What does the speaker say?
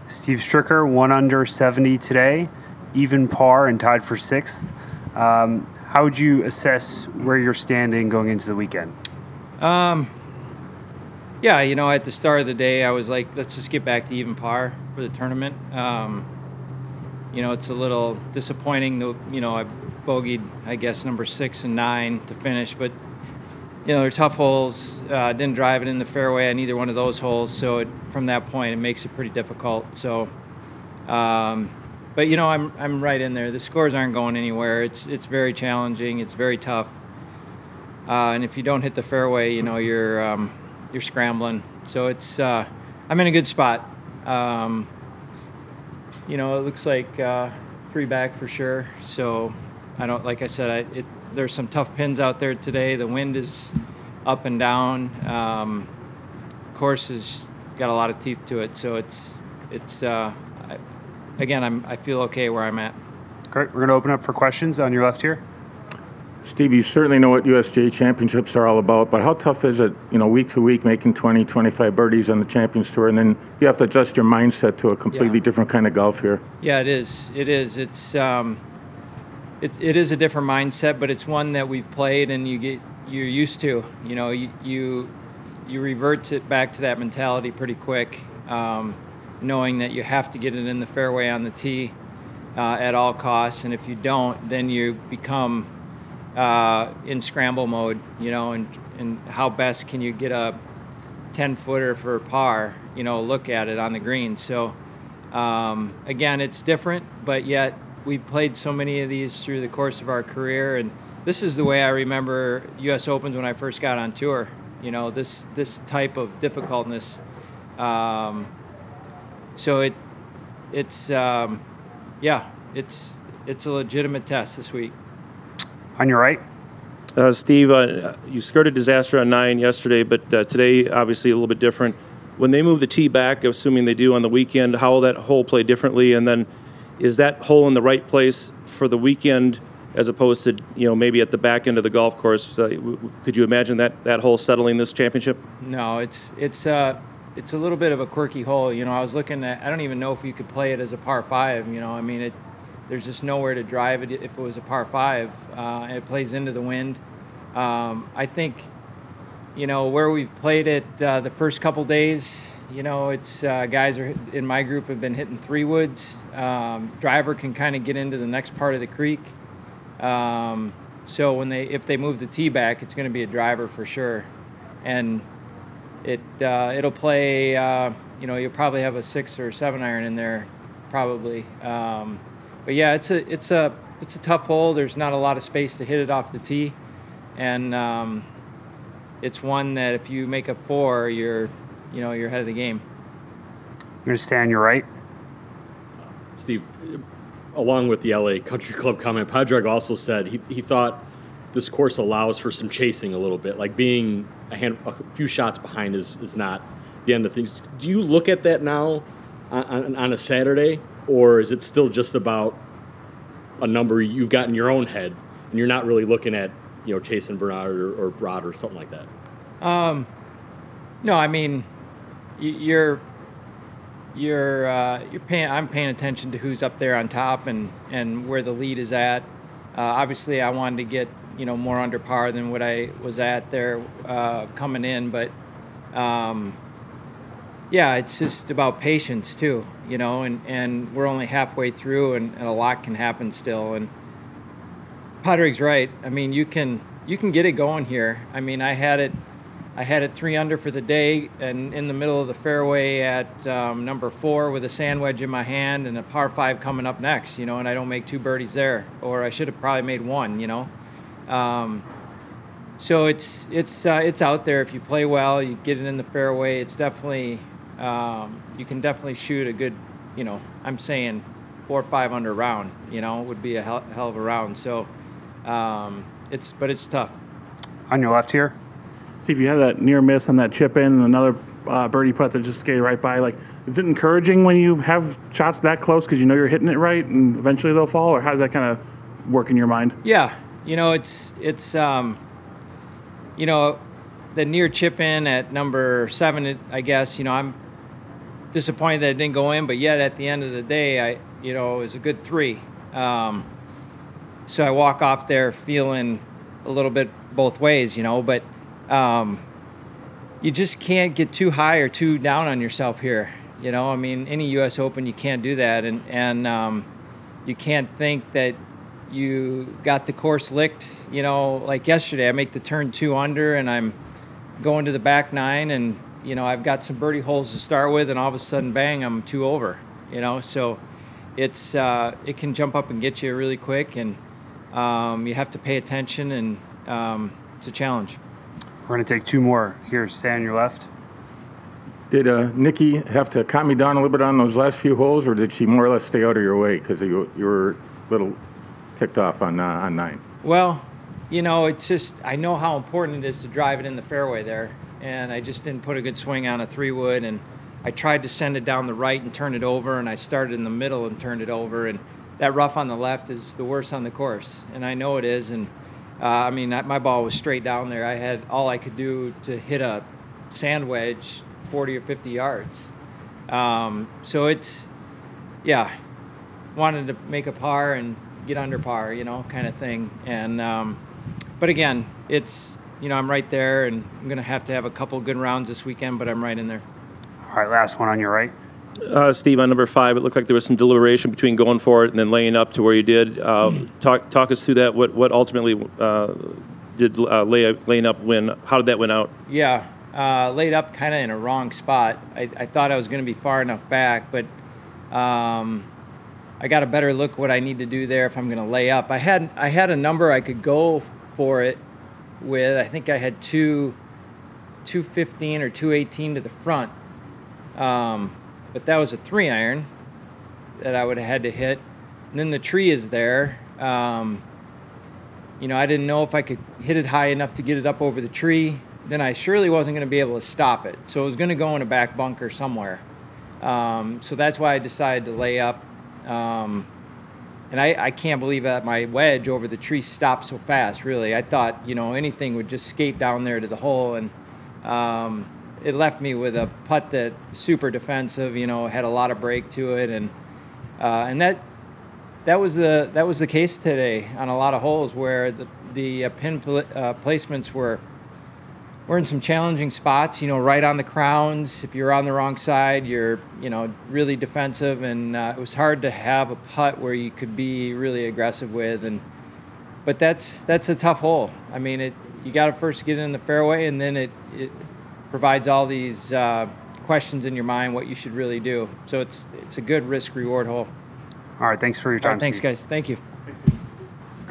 Steve Stricker, 1 under 70 today, even par and tied for 6th. How would you assess where you're standing going into the weekend? Yeah, at the start of the day, I was like, let's just get back to even par for the tournament. It's a little disappointing. I bogeyed, I guess, number 6 and 9 to finish, but they're tough holes. Didn't drive it in the fairway on either one of those holes, so from that point, it makes it pretty difficult. So, but I'm right in there. The scores aren't going anywhere. It's very challenging. It's very tough. And if you don't hit the fairway, you're scrambling. So it's I'm in a good spot. It looks like 3 back for sure. So like I said, there's some tough pins out there today. The wind is up and down. Course has got a lot of teeth to it. So I feel okay where I'm at. Great. We're going to open up for questions on your left here. Steve, you certainly know what USGA championships are all about, but how tough is it, week to week, making 20, 25 birdies on the Champions Tour, and then you have to adjust your mindset to a completely different kind of golf here? Yeah, it is. It is. It is a different mindset, but it's one that we've played and you're used to. You revert back to that mentality pretty quick, knowing that you have to get it in the fairway on the tee at all costs, and if you don't, then you become in scramble mode, and how best can you get a 10-footer for par, look at it on the green. So again, it's different, but yet we've played so many of these through the course of our career, and this is the way I remember U.S. Opens when I first got on tour. This type of difficultness. So it's a legitimate test this week. On your right. Steve, you skirted disaster on 9 yesterday, but today obviously a little bit different. When they move the tee back, assuming they do on the weekend, how will that hole play differently? And then is that hole in the right place for the weekend as opposed to, maybe at the back end of the golf course? Could you imagine that hole settling this championship? No, it's a little bit of a quirky hole. I was looking at, I don't even know if you could play it as a par 5. There's just nowhere to drive it if it was a par 5. And it plays into the wind. I think, where we've played it the first couple days, it's guys in my group have been hitting 3 woods. Driver can kind of get into the next part of the creek. So if they move the tee back, it's going to be a driver for sure. And it'll play, you'll probably have a 6 or 7 iron in there, probably. But yeah, it's a tough hole. There's not a lot of space to hit it off the tee, and it's one that if you make a 4, you're ahead of the game. You're going to stay on your right. Steve, along with the LA Country Club comment, Padraig also said he thought this course allows for some chasing a little bit, like being a few shots behind is not the end of things. Do you look at that now on a Saturday? Or is it still just about a number you've got in your own head, and you're not really looking at, chasing Bernard or Rod or something like that? No, I mean, I'm paying attention to who's up there on top and where the lead is at. Obviously, I wanted to get more under par than what I was at there coming in, but yeah, it's just about patience too, and we're only halfway through, and a lot can happen still. And Padraig's right. I mean, you can get it going here. I mean, I had it 3 under for the day, and in the middle of the fairway at number 4 with a sand wedge in my hand and a par 5 coming up next, and I don't make 2 birdies there, or I should have probably made 1, So it's out there. If you play well, you get it in the fairway. It's definitely you can definitely shoot a good, I'm saying 4 or 5 under round, would be a hell of a round. So it's tough. On your left here. Steve, you had that near miss on that chip in and another birdie putt that just skated right by. Like, is it encouraging when you have shots that close because you're hitting it right and eventually they'll fall, or how does that kind of work in your mind? Yeah, it's you know, the near chip in at number 7, I guess, you know, I'm disappointed that it didn't go in, but yet at the end of the day, it was a good 3. So I walk off there feeling a little bit both ways, you know, but you just can't get too high or too down on yourself here. You know, I mean, any U.S. Open, you can't do that. And you can't think that you got the course licked, you know, like yesterday. I make the turn 2 under and I'm going to the back 9 and, you know, I've got some birdie holes to start with and all of a sudden, bang, I'm 2 over, you know. So it can jump up and get you really quick and you have to pay attention and it's a challenge. We're going to take 2 more. Here, stay on your left. Did Nikki have to calm me down a little bit on those last few holes, or did she more or less stay out of your way because you were a little ticked off on 9? Well, you know, it's just I know how important it is to drive it in the fairway there, and I just didn't put a good swing on a 3-wood, and I tried to send it down the right and turn it over, and I started in the middle and turned it over, and that rough on the left is the worst on the course, and I know it is, and I mean, my ball was straight down there. I had all I could do to hit a sand wedge 40 or 50 yards. So it's, yeah, wanted to make a par and get under par, you know, kind of thing. And, but again, it's, you know, I'm right there and I'm going to have a couple good rounds this weekend, but I'm right in there. All right, last one on your right. Steve, on number 5, it looked like there was some deliberation between going for it and then laying up to where you did. Talk us through that. What ultimately did laying up win? How did that win out? Yeah, laid up kind of in a wrong spot. I thought I was going to be far enough back, but I got a better look what I need to do there if I'm going to lay up. I had a number I could go for it with. I think I had 215 or 218 to the front. But that was a 3-iron that I would have had to hit. And then the tree is there. You know, I didn't know if I could hit it high enough to get it up over the tree. Then I surely wasn't going to be able to stop it. So it was going to go in a back bunker somewhere. So that's why I decided to lay up. And I can't believe that my wedge over the tree stopped so fast, really. I thought, you know, anything would just skate down there to the hole. And it left me with a putt that super defensive, you know, had a lot of break to it, and that was the case today on a lot of holes where the pin placements were in some challenging spots, you know, right on the crowns. If you're on the wrong side, you're, you know, really defensive, and it was hard to have a putt where you could be really aggressive with, but that's a tough hole. I mean, you got to first get it in the fairway, and then it provides all these questions in your mind what you should really do. So it's a good risk-reward hole. All right, thanks for your time. All right, thanks, Steve. guys. Thank you. Thanks, Steve.